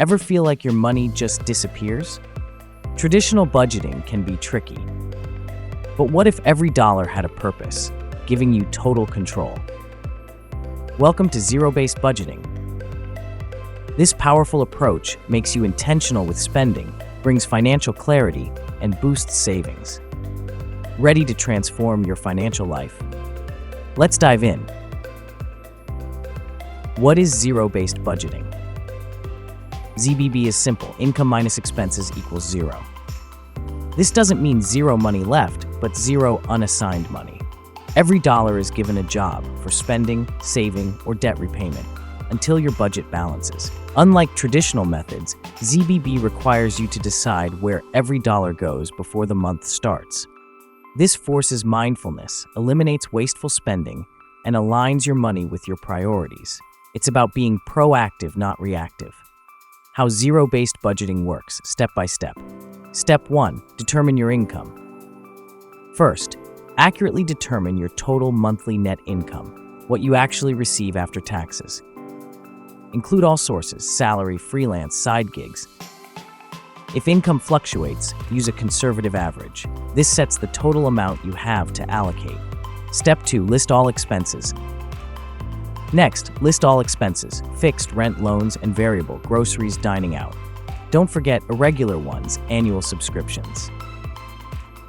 Ever feel like your money just disappears? Traditional budgeting can be tricky. But what if every dollar had a purpose, giving you total control? Welcome to zero-based budgeting. This powerful approach makes you intentional with spending, brings financial clarity, and boosts savings. Ready to transform your financial life? Let's dive in. What is zero-based budgeting? ZBB is simple. Income minus expenses equals zero. This doesn't mean zero money left, but zero unassigned money. Every dollar is given a job for spending, saving, or debt repayment until your budget balances. Unlike traditional methods, ZBB requires you to decide where every dollar goes before the month starts. This forces mindfulness, eliminates wasteful spending, and aligns your money with your priorities. It's about being proactive, not reactive. How zero-based budgeting works, step by step. Step 1. Determine your income. First, accurately determine your total monthly net income, what you actually receive after taxes. Include all sources: salary, freelance, side gigs. If income fluctuates, use a conservative average. This sets the total amount you have to allocate. Step 2. List all expenses. Next, list all expenses: fixed, rent, loans, and variable, groceries, dining out. Don't forget irregular ones, annual subscriptions.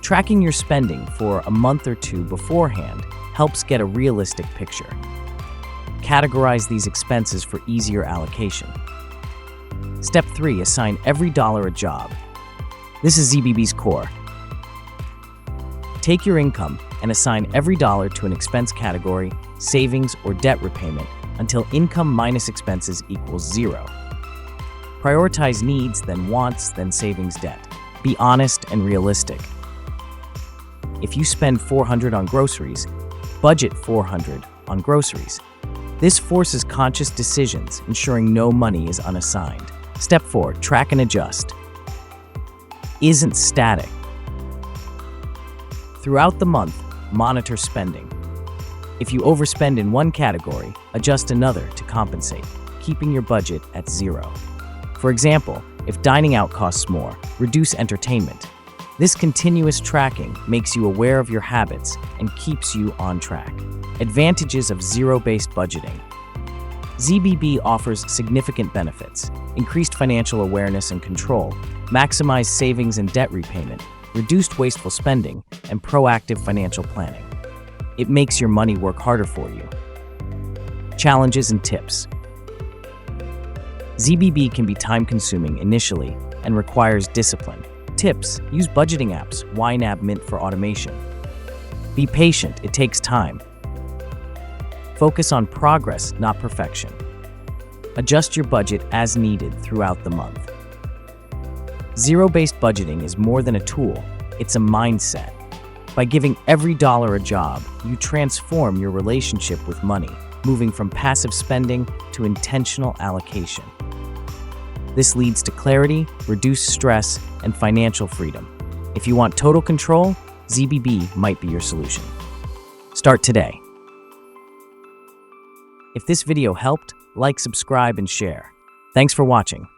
Tracking your spending for a month or two beforehand helps get a realistic picture. Categorize these expenses for easier allocation. Step 3. Assign every dollar a job. This is ZBB's core. Take your income and assign every dollar to an expense category, savings, or debt repayment until income minus expenses equals zero. Prioritize needs, then wants, then savings, debt. Be honest and realistic. If you spend $400 on groceries, budget $400 on groceries. This forces conscious decisions, ensuring no money is unassigned. Step 4. Track and adjust. Isn't static. Throughout the month, monitor spending. If you overspend in one category, adjust another to compensate, keeping your budget at zero. For example, if dining out costs more, reduce entertainment. This continuous tracking makes you aware of your habits and keeps you on track. Advantages of zero-based budgeting. ZBB offers significant benefits: increased financial awareness and control, maximized savings and debt repayment, reduced wasteful spending, and proactive financial planning. It makes your money work harder for you. Challenges and tips. ZBB can be time-consuming initially and requires discipline. Tips: use budgeting apps, YNAB Mint for automation. Be patient, it takes time. Focus on progress, not perfection. Adjust your budget as needed throughout the month. Zero-based budgeting is more than a tool, it's a mindset. By giving every dollar a job, you transform your relationship with money, moving from passive spending to intentional allocation. This leads to clarity, reduced stress, and financial freedom. If you want total control, ZBB might be your solution. Start today. If this video helped, like, subscribe, and share. Thanks for watching.